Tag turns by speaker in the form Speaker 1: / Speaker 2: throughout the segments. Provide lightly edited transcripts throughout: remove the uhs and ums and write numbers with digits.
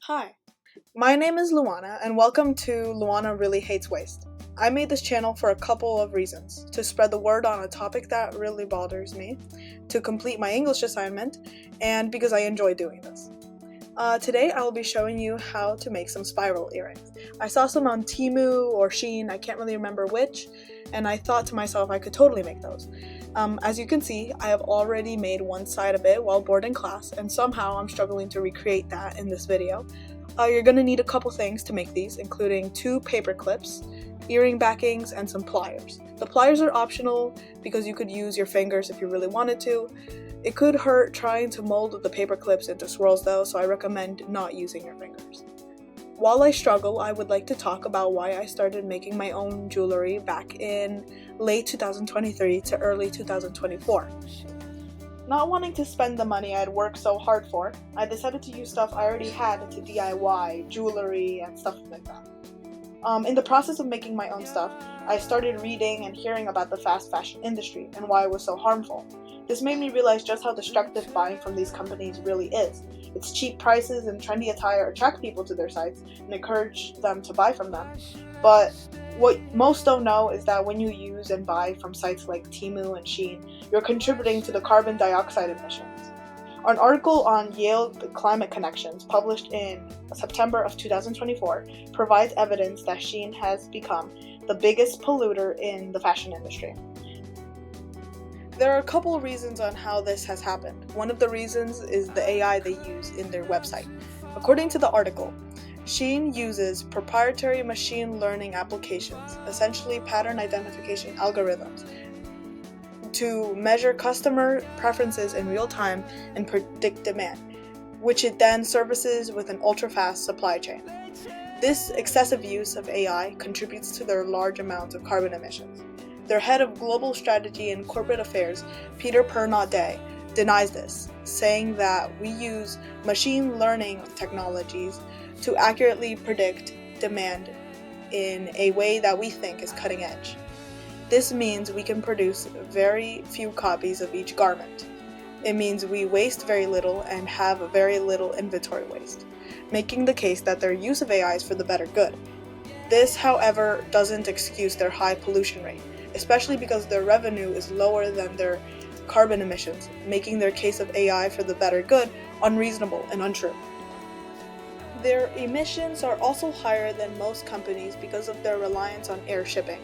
Speaker 1: Hi, my name is Luana, and welcome to LuanaReallyHatesWaste. I made this channel for a couple of reasons: to spread the word on a topic that really bothers me, to complete my English assignment, and because I enjoy doing this. Today I will be showing you how to make some spiral earrings. I saw some on Temu or Shein, I can't really remember which, and I thought to myself I could totally make those. As you can see, I have already made one side of it while bored in class, and somehow I'm struggling to recreate that in this video. You're going to need a couple things to make these, including 2 paper clips, earring backings, and some pliers. The pliers are optional because you could use your fingers if you really wanted to. It could hurt trying to mold the paper clips into swirls though, so I recommend not using your fingers. While I struggle, I would like to talk about why I started making my own jewelry back in late 2023 to early 2024. Not wanting to spend the money I had worked so hard for, I decided to use stuff I already had to DIY jewelry and stuff like that. In the process of making my own stuff, I started reading and hearing about the fast fashion industry and why it was so harmful. This made me realize just how destructive buying from these companies really is. Its cheap prices and trendy attire attract people to their sites and encourage them to buy from them. But what most don't know is that when you use and buy from sites like Temu and Shein, you're contributing to the carbon dioxide emissions. An article on Yale Climate Connections, published in September of 2024, provides evidence that Shein has become the biggest polluter in the fashion industry. There are a couple of reasons on how this has happened. One of the reasons is the AI they use in their website. According to the article, Shein uses proprietary machine learning applications, essentially pattern identification algorithms, to measure customer preferences in real time and predict demand, which it then services with an ultra-fast supply chain. This excessive use of AI contributes to their large amounts of carbon emissions. Their head of global strategy and corporate affairs, Peter Pernod-Day, denies this, saying that we use machine learning technologies to accurately predict demand in a way that we think is cutting edge. This means we can produce very few copies of each garment. It means we waste very little and have very little inventory waste, making the case that their use of AI is for the better good. This, however, doesn't excuse their high pollution rate, especially because their revenue is lower than their carbon emissions, making their case of AI for the better good unreasonable and untrue. Their emissions are also higher than most companies because of their reliance on air shipping.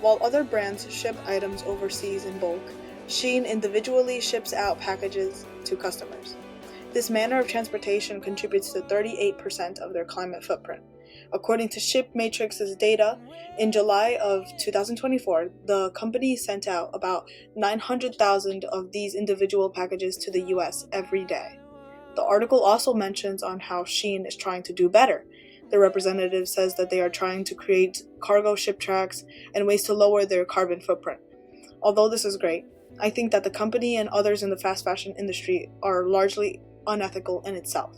Speaker 1: While other brands ship items overseas in bulk, Shein individually ships out packages to customers. This manner of transportation contributes to 38% of their climate footprint. According to ShipMatrix's data, in July of 2024, the company sent out about 900,000 of these individual packages to the US every day. The article also mentions on how Shein is trying to do better. The representative says that they are trying to create cargo ship tracks and ways to lower their carbon footprint. Although this is great, I think that the company and others in the fast fashion industry are largely unethical in itself.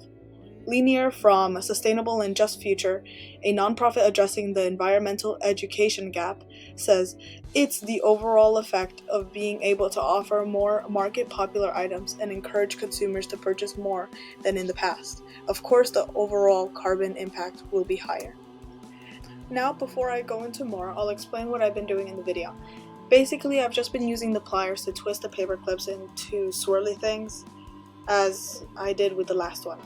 Speaker 1: Linear from Sustainable and Just Future, a nonprofit addressing the environmental education gap, says it's the overall effect of being able to offer more market-popular items and encourage consumers to purchase more than in the past. Of course, the overall carbon impact will be higher. Now, before I go into more, I'll explain what I've been doing in the video. Basically, I've just been using the pliers to twist the paper clips into swirly things, as I did with the last one.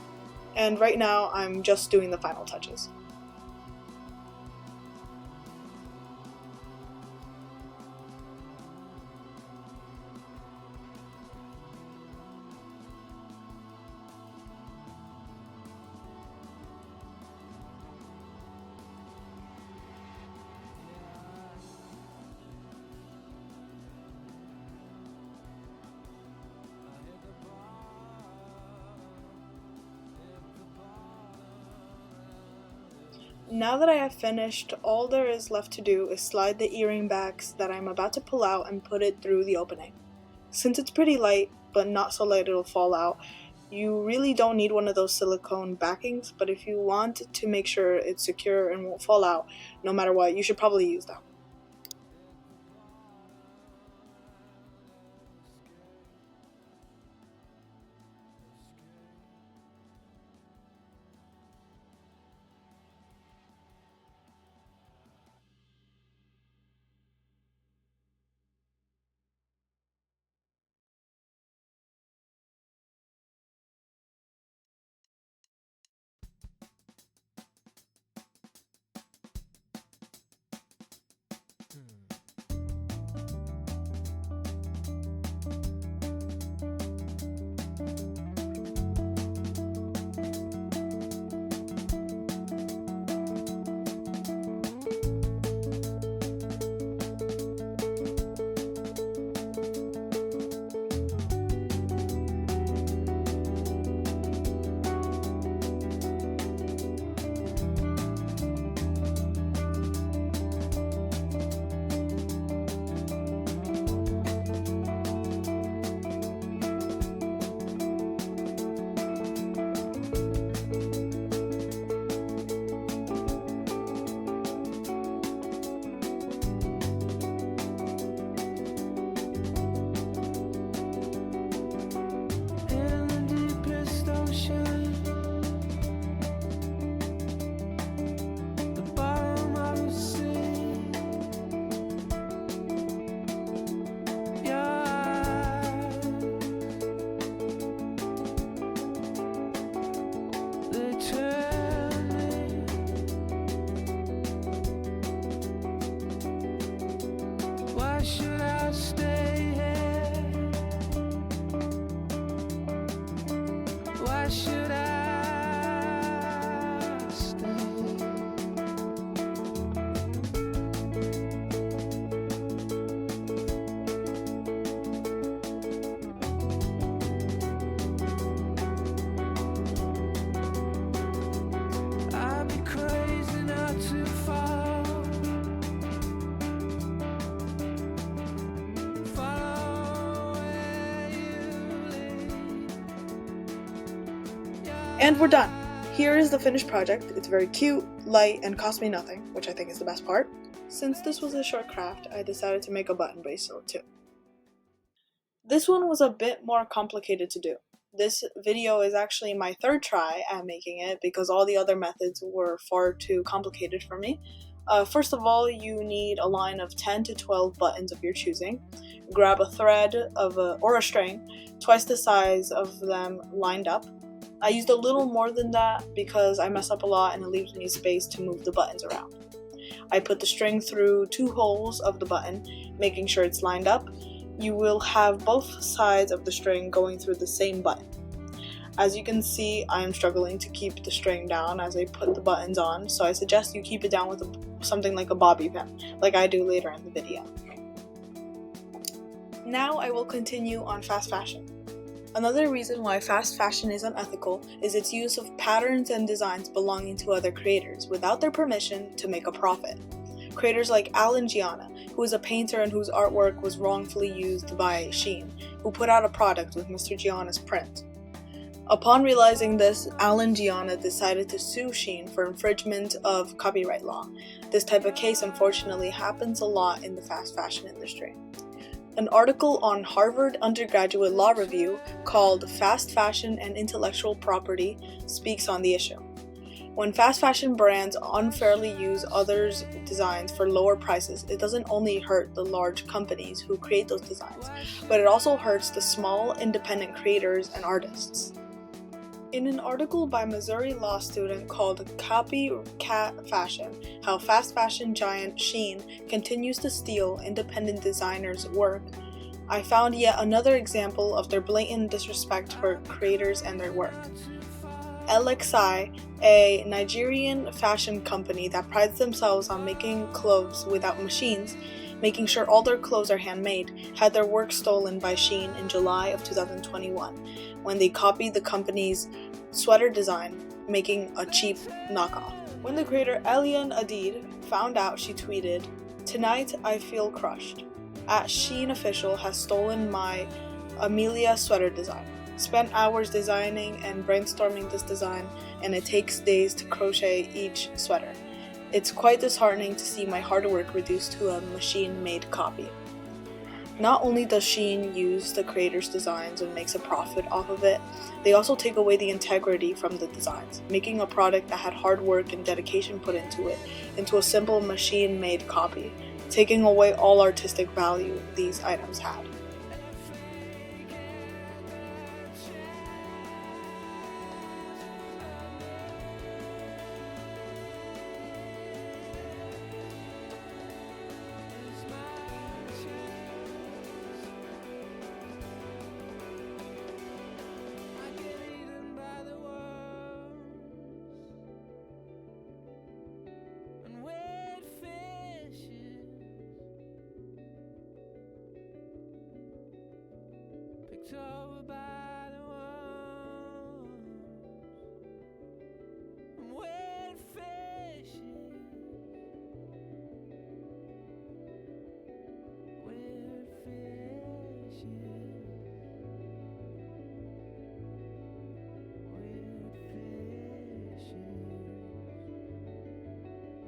Speaker 1: And right now, I'm just doing the final touches. Now that I have finished, all there is left to do is slide the earring backs that I'm about to pull out and put it through the opening. Since it's pretty light, but not so light it'll fall out, you really don't need one of those silicone backings, but if you want to make sure it's secure and won't fall out no matter what, you should probably use them.
Speaker 2: Why should I stay here? Why should I stay? I'd be crazy not to follow where you lead.
Speaker 1: And we're done. Here is the finished project. It's very cute, light, and cost me nothing, which I think is the best part. Since this was a short craft, I decided to make a button bracelet too. This one was a bit more complicated to do. This video is actually my third try at making it because all the other methods were far too complicated for me. First of all, you need a line of 10 to 12 buttons of your choosing. Grab a thread or a string, twice the size of them lined up. I used a little more than that because I mess up a lot and it leaves me space to move the buttons around. I put the string through 2 holes of the button, making sure it's lined up. You will have both sides of the string going through the same button. As you can see, I am struggling to keep the string down as I put the buttons on, so I suggest you keep it down with something like a bobby pin, like I do later in the video. Now I will continue on fast fashion. Another reason why fast fashion is unethical is its use of patterns and designs belonging to other creators without their permission to make a profit. Creators like Alan Gianna, who is a painter and whose artwork was wrongfully used by Shein, who put out a product with Mr. Gianna's print. Upon realizing this, Alan Gianna decided to sue Shein for infringement of copyright law. This type of case unfortunately happens a lot in the fast fashion industry. An article on Harvard Undergraduate Law Review called Fast Fashion and Intellectual Property speaks on the issue. When fast fashion brands unfairly use others' designs for lower prices, it doesn't only hurt the large companies who create those designs, but it also hurts the small, independent creators and artists. In an article by Missouri law student called Copycat Fashion, How Fast Fashion Giant Shein Continues to Steal Independent Designers' Work, I found yet another example of their blatant disrespect for creators and their work. LXI, a Nigerian fashion company that prides themselves on making clothes without machines, making sure all their clothes are handmade, had their work stolen by Shein in July of 2021, when they copied the company's sweater design, making a cheap knockoff. When the creator Elian Adid found out, she tweeted, "Tonight I feel crushed. @Shein official has stolen my Amelia sweater design. Spent hours designing and brainstorming this design, and it takes days to crochet each sweater. It's quite disheartening to see my hard work reduced to a machine-made copy." Not only does Shein use the creator's designs and makes a profit off of it, they also take away the integrity from the designs, making a product that had hard work and dedication put into it into a simple machine-made copy, taking away all artistic value these items had.
Speaker 2: Over by the walls and wet fishes, wet fishes, wet fishes.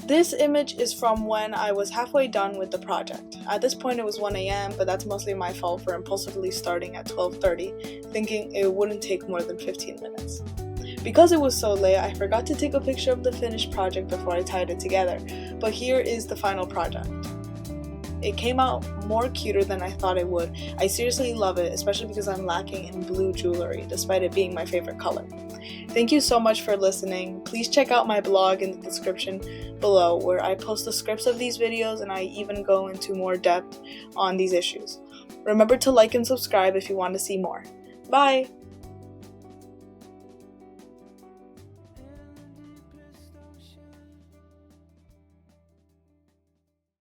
Speaker 1: This image is from when I was halfway done with the project. At this point it was 1 a.m., but that's mostly my fault for impulsively starting at 12:30, thinking it wouldn't take more than 15 minutes. Because it was so late, I forgot to take a picture of the finished project before I tied it together, but here is the final project. It came out more cuter than I thought it would. I seriously love it, especially because I'm lacking in blue jewelry, despite it being my favorite color. Thank you so much for listening. Please check out my blog in the description below, where I post the scripts of these videos and I even go into more depth on these issues. Remember to like and subscribe if you want to see more. Bye!